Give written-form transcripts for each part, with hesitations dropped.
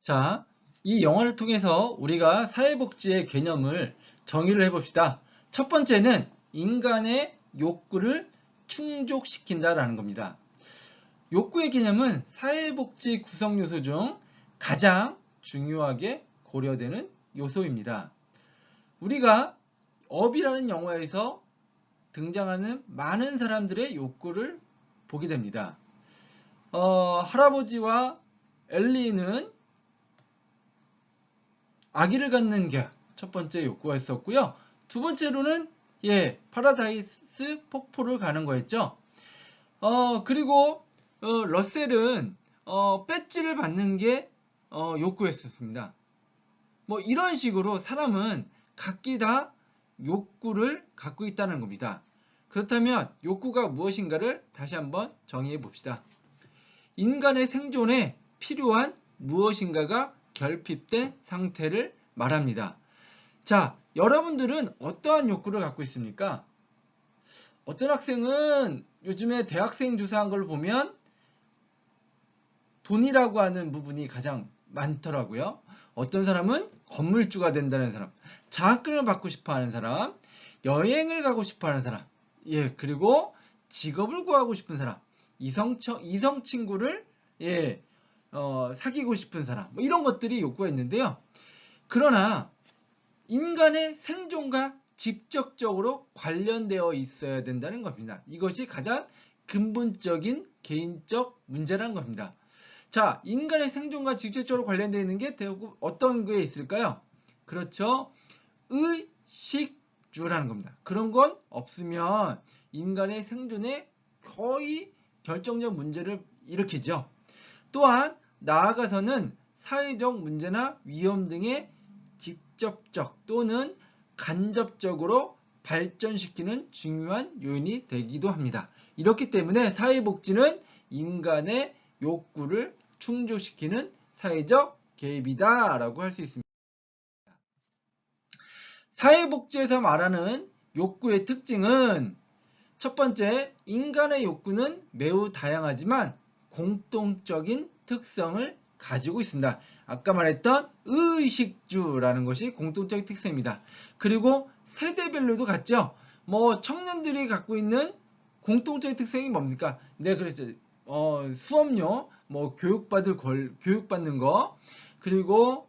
자, 이 영화를 통해서 우리가 사회복지의 개념을 정의를 해봅시다. 첫 번째는 인간의 욕구를 충족시킨다라는 겁니다. 욕구의 개념은 사회복지 구성 요소 중 가장 중요하게 고려되는 요소입니다. 우리가 업이라는 영화에서 등장하는 많은 사람들의 욕구를 보게 됩니다. 할아버지와 엘리는 아기를 갖는 게 첫 번째 욕구가 있었고요. 두 번째로는 파라다이스 폭포를 가는 거였죠. 그리고 러셀은 배지를 받는 게 욕구였었습니다. 뭐 이런 식으로 사람은 각기 다 욕구를 갖고 있다는 겁니다. 그렇다면 욕구가 무엇인가를 다시 한번 정의해 봅시다. 인간의 생존에 필요한 무엇인가가 결핍된 상태를 말합니다. 자, 여러분들은 어떠한 욕구를 갖고 있습니까? 어떤 학생은 요즘에 대학생 조사한 걸 보면 돈이라고 하는 부분이 가장 많더라고요. 어떤 사람은 건물주가 된다는 사람, 장학금을 받고 싶어 하는 사람, 여행을 가고 싶어 하는 사람, 그리고 직업을 구하고 싶은 사람, 이성 친구를 사귀고 싶은 사람, 뭐 이런 것들이 욕구가 있는데요. 그러나 인간의 생존과 직접적으로 관련되어 있어야 된다는 겁니다. 이것이 가장 근본적인 개인적 문제라는 겁니다. 자, 인간의 생존과 직접적으로 관련되어 있는 게 어떤 게 있을까요? 그렇죠. 의식주라는 겁니다. 그런 건 없으면 인간의 생존에 거의 결정적 문제를 일으키죠. 또한 나아가서는 사회적 문제나 위험 등의 직접적 또는 간접적으로 발전시키는 중요한 요인이 되기도 합니다. 이렇기 때문에 사회복지는 인간의 욕구를 충족시키는 사회적 개입이다 라고 할 수 있습니다. 사회복지에서 말하는 욕구의 특징은 첫 번째, 인간의 욕구는 매우 다양하지만 공통적인 특성을 가지고 있습니다. 아까 말했던 의식주라는 것이 공통적인 특성입니다. 그리고 세대별로도 같죠. 뭐 청년들이 갖고 있는 공통적인 특성이 뭡니까? 네, 그래서 수업료, 뭐 교육받는 거, 그리고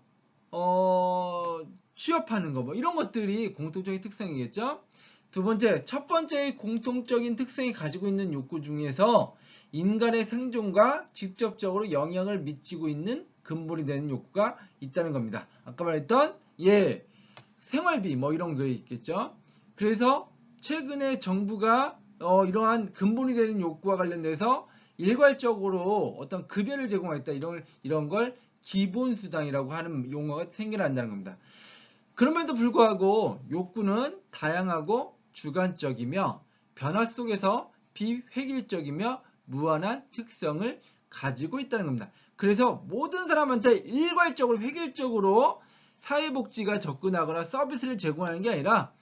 취업하는 거, 뭐 이런 것들이 공통적인 특성이겠죠. 두 번째, 첫 번째 공통적인 특성이 가지고 있는 욕구 중에서 인간의 생존과 직접적으로 영향을 미치고 있는 근본이 되는 욕구가 있다는 겁니다. 아까 말했던 생활비 뭐 이런 거 있겠죠. 그래서 최근에 정부가 이러한 근본이 되는 욕구와 관련돼서 일괄적으로 어떤 급여를 제공하겠다 이런 걸 기본수당이라고 하는 용어가 생겨난다는 겁니다. 그럼에도 불구하고 욕구는 다양하고 주관적이며 변화 속에서 비획일적이며 무한한 특성을 가지고 있다는 겁니다. 그래서 모든 사람한테 일괄적으로 획일적으로 사회복지가 접근하거나 서비스를 제공하는 게 아니라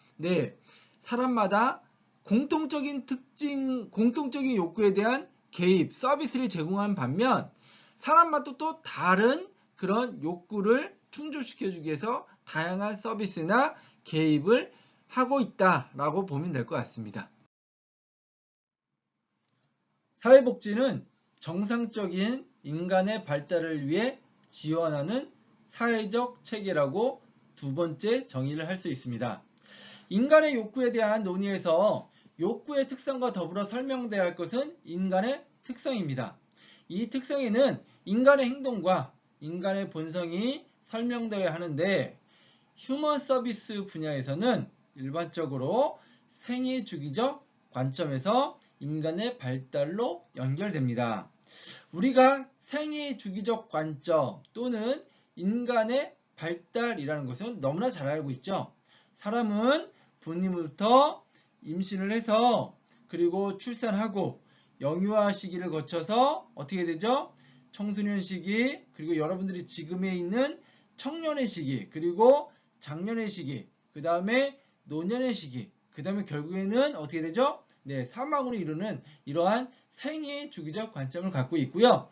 사람마다 공통적인 특징, 공통적인 욕구에 대한 개입, 서비스를 제공하는 반면 사람마다 또 다른 그런 욕구를 충족시켜주기 위해서 다양한 서비스나 개입을 하고 있다라고 보면 될 것 같습니다. 사회복지는 정상적인 인간의 발달을 위해 지원하는 사회적 체계라고 두 번째 정의를 할 수 있습니다. 인간의 욕구에 대한 논의에서 욕구의 특성과 더불어 설명되어야 할 것은 인간의 특성입니다. 이 특성에는 인간의 행동과 인간의 본성이 설명되어야 하는데 휴먼 서비스 분야에서는 일반적으로 생애주기적 관점에서 인간의 발달로 연결됩니다. 우리가 생애주기적 관점 또는 인간의 발달이라는 것은 너무나 잘 알고 있죠. 사람은 부모부터 임신을 해서 그리고 출산하고 영유아 시기를 거쳐서 어떻게 되죠? 청소년 시기, 그리고 여러분들이 지금에 있는 청년의 시기, 그리고 장년의 시기, 그 다음에 노년의 시기, 그 다음에 결국에는 어떻게 되죠? 사망으로 이르는 이러한 생애 주기적 관점을 갖고 있고요.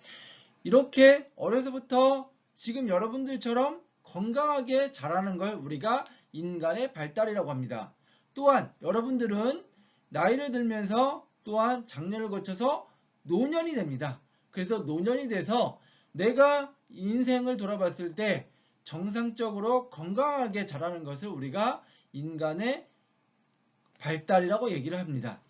이렇게 어려서부터 지금 여러분들처럼 건강하게 자라는 걸 우리가 인간의 발달이라고 합니다. 또한 여러분들은 나이를 들면서 또한 장년을 거쳐서 노년이 됩니다. 그래서 노년이 돼서 내가 인생을 돌아봤을 때 정상적으로 건강하게 자라는 것을 우리가 인간의 발달이라고 얘기를 합니다.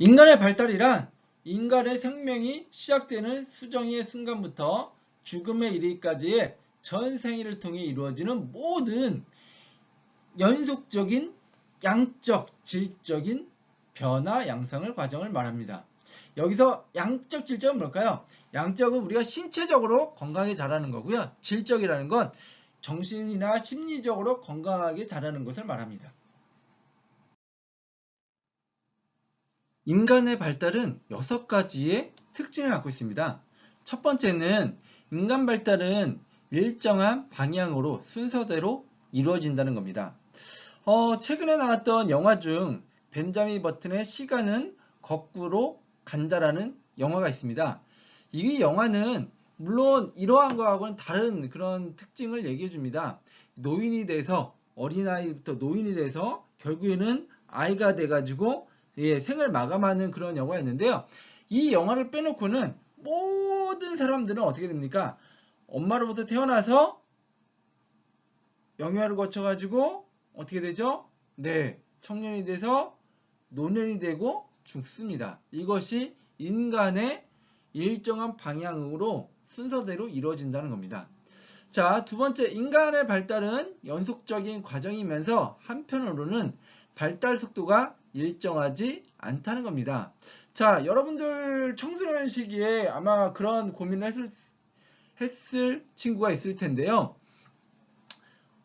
인간의 발달이란 인간의 생명이 시작되는 수정의 순간부터 죽음에 이르기까지의 전 생애를 통해 이루어지는 모든 연속적인 양적, 질적인 변화, 양상을 과정을 말합니다. 여기서 양적, 질적은 뭘까요? 양적은 우리가 신체적으로 건강하게 자라는 거고요. 질적이라는 건 정신이나 심리적으로 건강하게 자라는 것을 말합니다. 인간의 발달은 6가지의 특징을 갖고 있습니다. 첫 번째는 인간 발달은 일정한 방향으로 순서대로 이루어진다는 겁니다. 최근에 나왔던 영화 중 벤자민 버튼의 시간은 거꾸로 간다라는 영화가 있습니다. 이 영화는 물론 이러한 거하고는 다른 그런 특징을 얘기해 줍니다. 노인이 돼서 어린아이부터 노인이 돼서 결국에는 아이가 돼가지고 생을 마감하는 그런 영화였는데요. 이 영화를 빼놓고는 모든 사람들은 어떻게 됩니까? 엄마로부터 태어나서 영유아를 거쳐가지고 어떻게 되죠? 네, 청년이 돼서 노년이 되고 죽습니다. 이것이 인간의 일정한 방향으로 순서대로 이루어진다는 겁니다. 자, 두 번째, 인간의 발달은 연속적인 과정이면서 한편으로는 발달 속도가 일정하지 않다는 겁니다. 자, 여러분들 청소년 시기에 아마 그런 고민을 했을 친구가 있을 텐데요.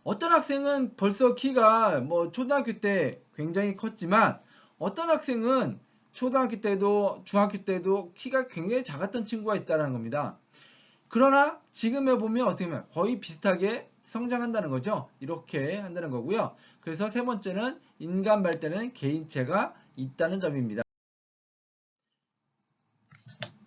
어떤 학생은 벌써 키가 초등학교 때 굉장히 컸지만 어떤 학생은 초등학교 때도 중학교 때도 키가 굉장히 작았던 친구가 있다는 겁니다. 그러나 지금에 보면 어떻게 보면 거의 비슷하게 성장한다는 거죠. 이렇게 한다는 거고요. 그래서 세 번째는 인간 발달에는 개인체가 있다는 점입니다.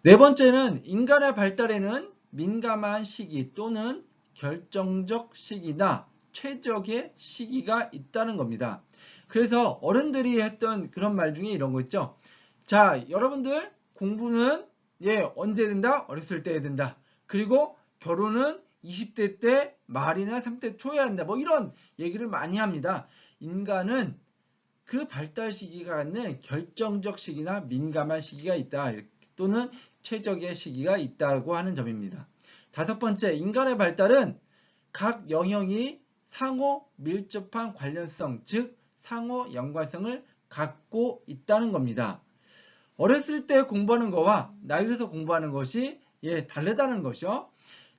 네 번째는 인간의 발달에는 민감한 시기 또는 결정적 시기나 최적의 시기가 있다는 겁니다. 그래서 어른들이 했던 그런 말 중에 이런 거 있죠. 자, 여러분들 공부는 언제 된다? 어렸을 때 해야 된다. 그리고 결혼은 20대 때 말이나 30대 초에 한다. 이런 얘기를 많이 합니다. 인간은 그 발달 시기가 갖는 결정적 시기나 민감한 시기가 있다. 또는 최적의 시기가 있다고 하는 점입니다. 다섯 번째, 인간의 발달은 각 영역이 상호 밀접한 관련성, 즉 상호 연관성을 갖고 있다는 겁니다. 어렸을 때 공부하는 거와 나이 들어서 공부하는 것이 다르다는 것이요.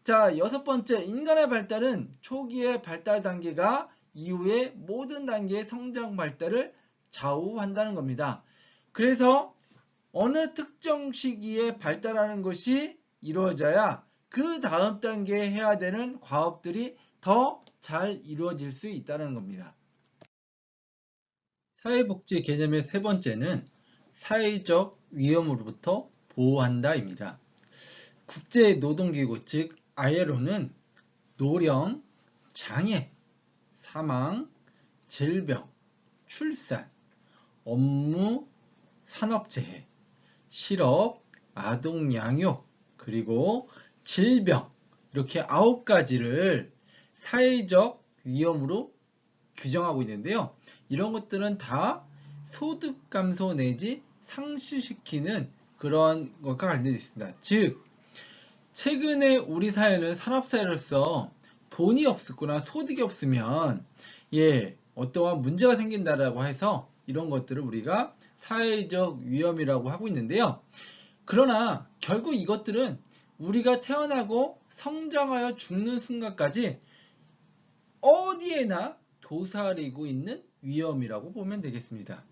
자, 여섯 번째, 인간의 발달은 초기의 발달 단계가 이후의 모든 단계의 성장 발달을 좌우한다는 겁니다. 그래서 어느 특정 시기에 발달하는 것이 이루어져야 그 다음 단계에 해야 되는 과업들이 더 잘 이루어질 수 있다는 겁니다. 사회복지 개념의 세 번째는 사회적 위험으로부터 보호한다입니다. 국제노동기구 즉 ILO는 노령, 장애, 사망, 질병, 출산, 업무, 산업재해, 실업, 아동 양육, 그리고 질병 이렇게 9가지를 사회적 위험으로 규정하고 있는데요. 이런 것들은 다 소득 감소 내지 상실시키는 그런 것과 관련되어 있습니다. 즉 최근에 우리 사회는 산업사회로서 돈이 없거나 소득이 없으면 어떠한 문제가 생긴다라고 해서 이런 것들을 우리가 사회적 위험이라고 하고 있는데요. 그러나 결국 이것들은 우리가 태어나고 성장하여 죽는 순간까지 어디에나 도사리고 있는 위험이라고 보면 되겠습니다.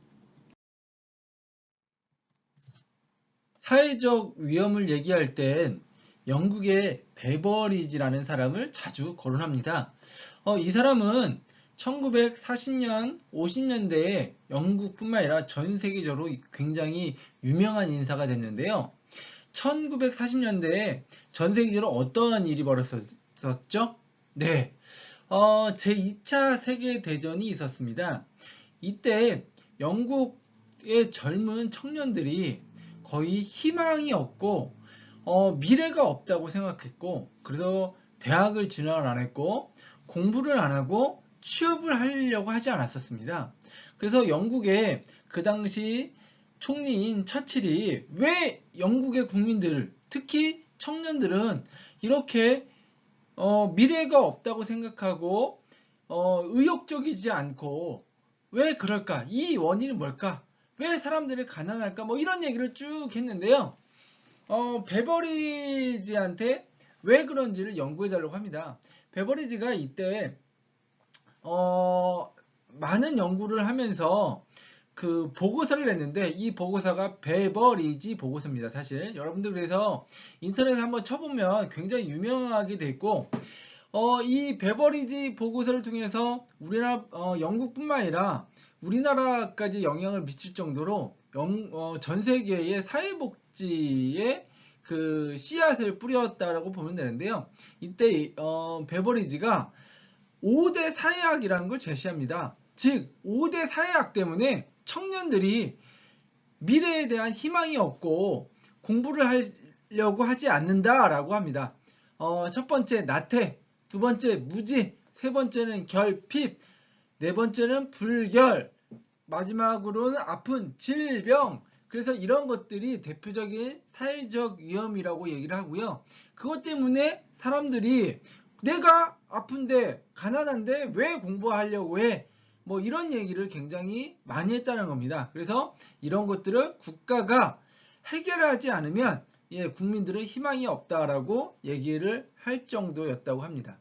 사회적 위험을 얘기할 땐 영국의 베버리지라는 사람을 자주 거론합니다. 이 사람은 1940년, 50년대에 영국뿐만 아니라 전 세계적으로 굉장히 유명한 인사가 됐는데요. 1940년대에 전 세계적으로 어떤 일이 벌어졌었죠? 네, 제2차 세계대전이 있었습니다. 이때 영국의 젊은 청년들이 거의 희망이 없고 미래가 없다고 생각했고, 그래서 대학을 진학을 안 했고 공부를 안 하고 취업을 하려고 하지 않았었습니다. 그래서 영국의 그 당시 총리인 처칠이 왜 영국의 국민들, 특히 청년들은 이렇게 미래가 없다고 생각하고 의욕적이지 않고 왜 그럴까? 이 원인은 뭘까? 왜 사람들이 가난할까? 뭐 이런 얘기를 쭉 했는데요. 베버리지한테 왜 그런지를 연구해 달라고 합니다. 베버리지가 이때 많은 연구를 하면서 그 보고서를 냈는데, 이 보고서가 베버리지 보고서입니다. 사실 여러분들 그래서 인터넷에 한번 쳐보면 굉장히 유명하게 돼 있고, 이 베버리지 보고서를 통해서 우리나라 영국뿐만 아니라 우리나라까지 영향을 미칠 정도로 전 세계의 사회복지에 그 씨앗을 뿌렸다라고 보면 되는데요. 이때 베버리지가 5대 사회학이라는 걸 제시합니다. 즉 5대 사회학 때문에 청년들이 미래에 대한 희망이 없고 공부를 하려고 하지 않는다라고 합니다. 첫 번째 나태, 두 번째 무지, 세 번째는 결핍, 네 번째는 불결, 마지막으로는 아픈 질병. 그래서 이런 것들이 대표적인 사회적 위험이라고 얘기를 하고요. 그것 때문에 사람들이 내가 아픈데 가난한데 왜 공부하려고 해? 뭐 이런 얘기를 굉장히 많이 했다는 겁니다. 그래서 이런 것들을 국가가 해결하지 않으면 국민들은 희망이 없다라고 얘기를 할 정도였다고 합니다.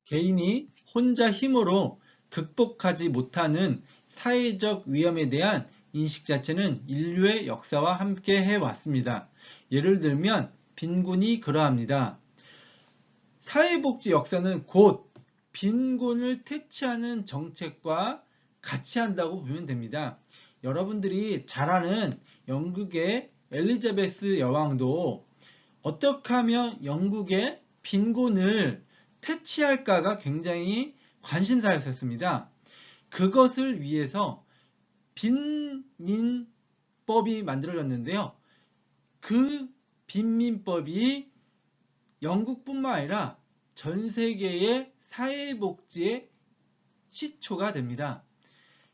개인이 혼자 힘으로 극복하지 못하는 사회적 위험에 대한 인식 자체는 인류의 역사와 함께 해왔습니다. 예를 들면 빈곤이 그러합니다. 사회복지 역사는 곧 빈곤을 퇴치하는 정책과 같이 한다고 보면 됩니다. 여러분들이 잘 아는 영국의 엘리자베스 여왕도 어떻게 하면 영국의 빈곤을 퇴치할까가 굉장히 관심사였습니다. 그것을 위해서 빈민법이 만들어졌는데요. 그 빈민법이 영국뿐만 아니라 전 세계의 사회복지의 시초가 됩니다.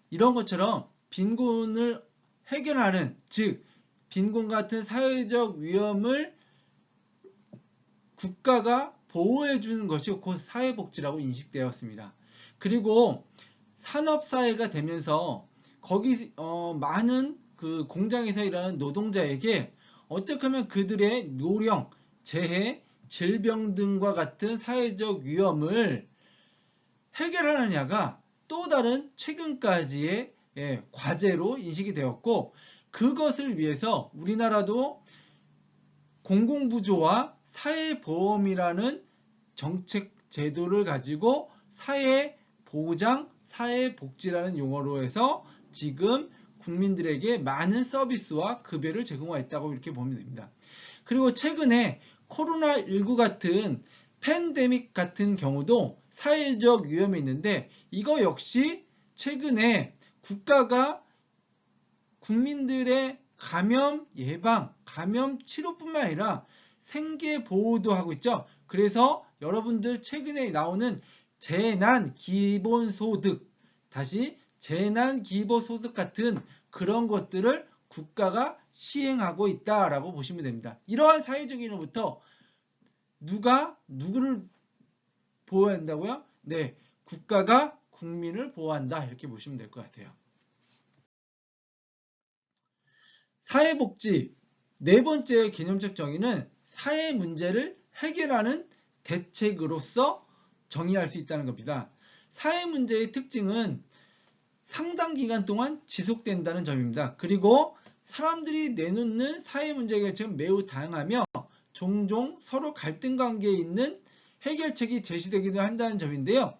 이런 것처럼 빈곤을 해결하는, 즉 빈곤 같은 사회적 위험을 국가가 보호해 주는 것이 곧 사회복지라고 인식되었습니다. 그리고 산업사회가 되면서 거기 많은 그 공장에서 일하는 노동자에게 어떻게 하면 그들의 노령, 재해, 질병 등과 같은 사회적 위험을 해결하느냐가 또 다른 최근까지의 과제로 인식이 되었고, 그것을 위해서 우리나라도 공공부조와 사회보험이라는 정책 제도를 가지고 사회보장, 사회복지라는 용어로 해서 지금 국민들에게 많은 서비스와 급여를 제공하였다고 이렇게 보면 됩니다. 그리고 최근에 코로나19 같은 팬데믹 같은 경우도 사회적 위험이 있는데, 이거 역시 최근에 국가가 국민들의 감염 예방, 감염 치료뿐만 아니라 생계 보호도 하고 있죠. 그래서 여러분들 최근에 나오는 재난기본소득, 다시 재난기본소득 같은 그런 것들을 국가가 시행하고 있다라고 보시면 됩니다. 이러한 사회적 이로부터 누가 누구를 보호한다고요? 네, 국가가 국민을 보호한다, 이렇게 보시면 될 것 같아요. 사회복지 네 번째 개념적 정의는 사회 문제를 해결하는 대책으로서 정의할 수 있다는 겁니다. 사회 문제의 특징은 상당 기간 동안 지속된다는 점입니다. 그리고 사람들이 내놓는 사회 문제 해결책은 매우 다양하며 종종 서로 갈등 관계에 있는 해결책이 제시되기도 한다는 점인데요.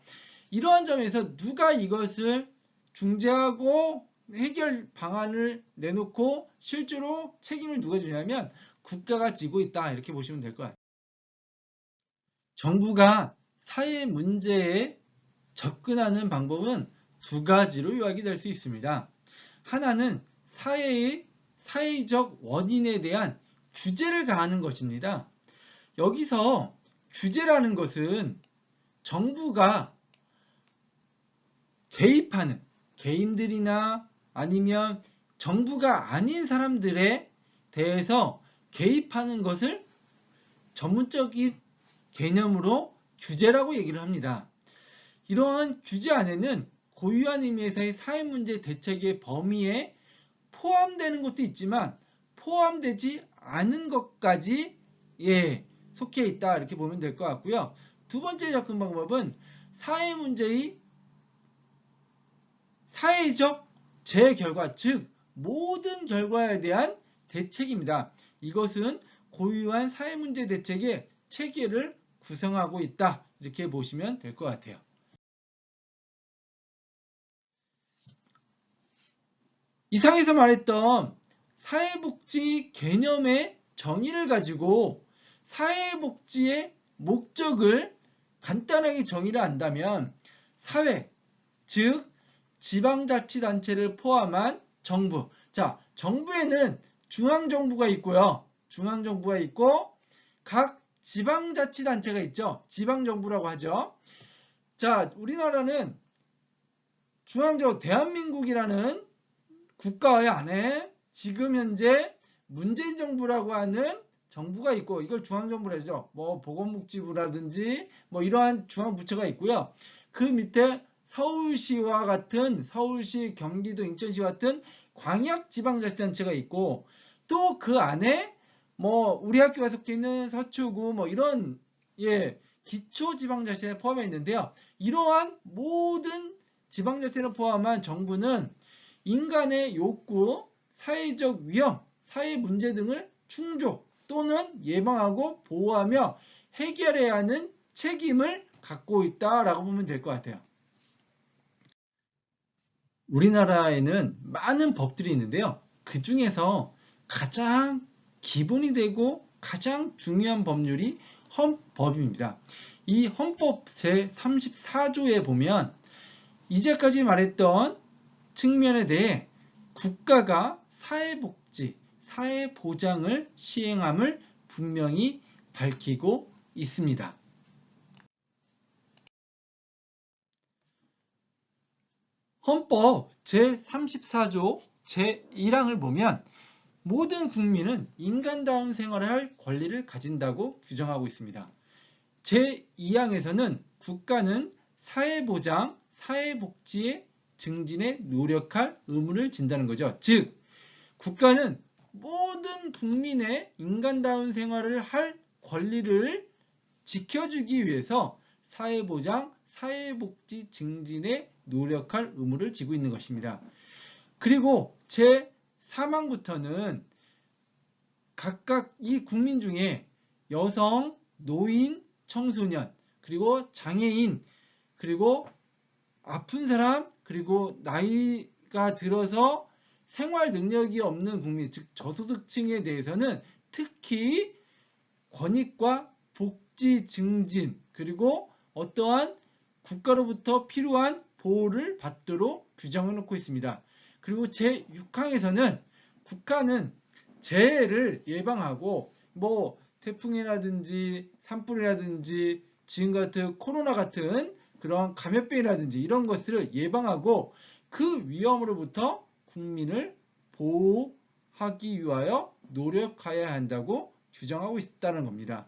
이러한 점에서 누가 이것을 중재하고 해결 방안을 내놓고 실제로 책임을 누가 지냐면 국가가 지고 있다, 이렇게 보시면 될 것 같아요. 정부가 사회 문제에 접근하는 방법은 두 가지로 요약이 될 수 있습니다. 하나는 사회적 원인에 대한 규제를 가하는 것입니다. 여기서 규제라는 것은 정부가 개입하는, 개인들이나 아니면 정부가 아닌 사람들에 대해서 개입하는 것을 전문적인 개념으로 규제라고 얘기를 합니다. 이러한 규제 안에는 고유한 의미에서의 사회문제 대책의 범위에 포함되는 것도 있지만 포함되지 않은 것까지 속해 있다, 이렇게 보면 될 것 같고요. 두 번째 접근 방법은 사회문제의 사회적 재결과, 즉 모든 결과에 대한 대책입니다. 이것은 고유한 사회문제 대책의 체계를 구성하고 있다, 이렇게 보시면 될 것 같아요. 이상에서 말했던 사회복지 개념의 정의를 가지고 사회복지의 목적을 간단하게 정의를 한다면 사회, 즉 지방자치단체를 포함한 정부. 자, 정부에는 중앙정부가 있고요. 중앙정부가 있고 각 지방자치단체가 있죠. 지방정부라고 하죠. 자, 우리나라는 중앙정부, 대한민국이라는 국가의 안에 지금 현재 문재인 정부라고 하는 정부가 있고, 이걸 중앙정부라 하죠. 뭐 보건복지부라든지 뭐 이러한 중앙부처가 있고요. 그 밑에 서울시와 같은, 서울시, 경기도, 인천시와 같은 광역지방자치단체가 있고, 또 그 안에 뭐 우리 학교가 속해 있는 서초구 뭐 이런 기초지방자치에 포함해 있는데요. 이러한 모든 지방자치를 포함한 정부는 인간의 욕구, 사회적 위험, 사회 문제 등을 충족 또는 예방하고 보호하며 해결해야 하는 책임을 갖고 있다라고 보면 될 것 같아요. 우리나라에는 많은 법들이 있는데요. 그 중에서 가장 기본이 되고 가장 중요한 법률이 헌법입니다. 이 헌법 제34조에 보면 이제까지 말했던 측면에 대해 국가가 사회복지, 사회보장을 시행함을 분명히 밝히고 있습니다. 헌법 제34조 제1항을 보면 모든 국민은 인간다운 생활을 할 권리를 가진다고 규정하고 있습니다. 제2항에서는 국가는 사회보장, 사회복지의 증진에 노력할 의무를 진다는 거죠. 즉, 국가는 모든 국민의 인간다운 생활을 할 권리를 지켜주기 위해서 사회보장, 사회복지 증진에 노력할 의무를 지고 있는 것입니다. 그리고 제3항부터는 각각 이 국민 중에 여성, 노인, 청소년, 그리고 장애인, 그리고 아픈 사람, 그리고 나이가 들어서 생활 능력이 없는 국민, 즉 저소득층에 대해서는 특히 권익과 복지 증진, 그리고 어떠한 국가로부터 필요한 보호를 받도록 규정해 놓고 있습니다. 그리고 제6항에서는 국가는 재해를 예방하고 뭐 태풍이라든지 산불이라든지 지금 같은 코로나 같은 그런 감염병이라든지 이런 것들을 예방하고 그 위험으로부터 국민을 보호하기 위하여 노력해야 한다고 규정하고 있다는 겁니다.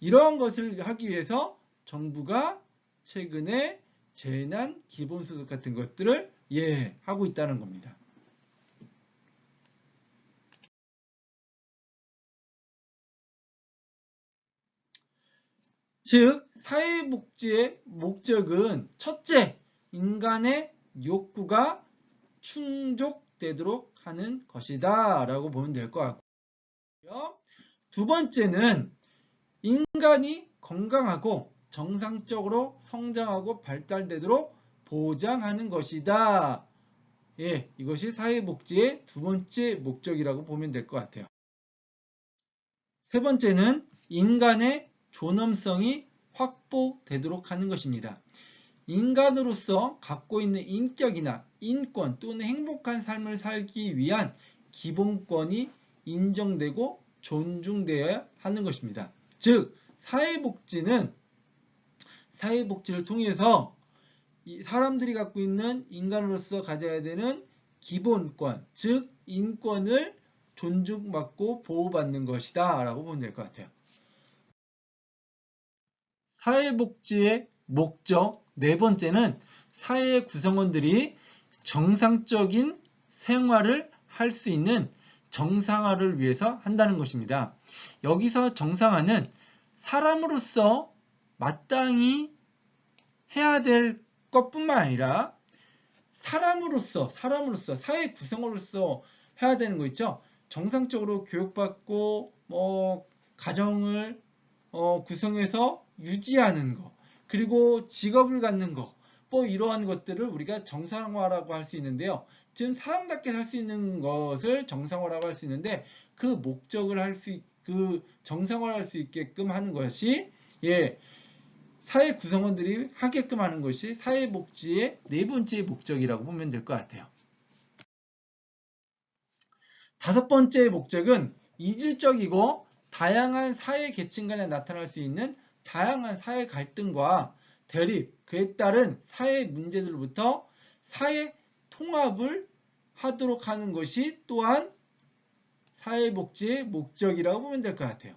이러한 것을 하기 위해서 정부가 최근에 재난 기본소득 같은 것들을 하고 있다는 겁니다. 즉, 사회복지의 목적은 첫째, 인간의 욕구가 충족되도록 하는 것이다 라고 보면 될 것 같고요. 두 번째는 인간이 건강하고 정상적으로 성장하고 발달되도록 보장하는 것이다 예, 이것이 사회복지의 두 번째 목적이라고 보면 될 것 같아요. 세 번째는 인간의 존엄성이 확보되도록 하는 것입니다. 인간으로서 갖고 있는 인격이나 인권 또는 행복한 삶을 살기 위한 기본권이 인정되고 존중되어야 하는 것입니다. 즉, 사회복지를 통해서 사람들이 갖고 있는 인간으로서 가져야 되는 기본권, 즉 인권을 존중받고 보호받는 것이다 라고 보면 될 것 같아요. 사회복지의 목적 네 번째는 사회 구성원들이 정상적인 생활을 할 수 있는 정상화를 위해서 한다는 것입니다. 여기서 정상화는 사람으로서 마땅히 해야 될 것뿐만 아니라 사람으로서 사회 구성원으로서 해야 되는 거 있죠. 정상적으로 교육받고 가정을 구성해서 유지하는 거, 그리고 직업을 갖는 거, 이러한 것들을 우리가 정상화라고 할 수 있는데요. 지금 사람답게 살 수 있는 것을 정상화라고 할 수 있는데 그 목적을 정상화를 할 수 있게끔 하는 것이 사회 구성원들이 하게끔 하는 것이 사회복지의 네 번째 목적이라고 보면 될 것 같아요. 다섯 번째 목적은 이질적이고 다양한 사회 계층 간에 나타날 수 있는 다양한 사회 갈등과 대립, 그에 따른 사회 문제들로부터 사회 통합을 하도록 하는 것이 또한 사회복지의 목적이라고 보면 될 것 같아요.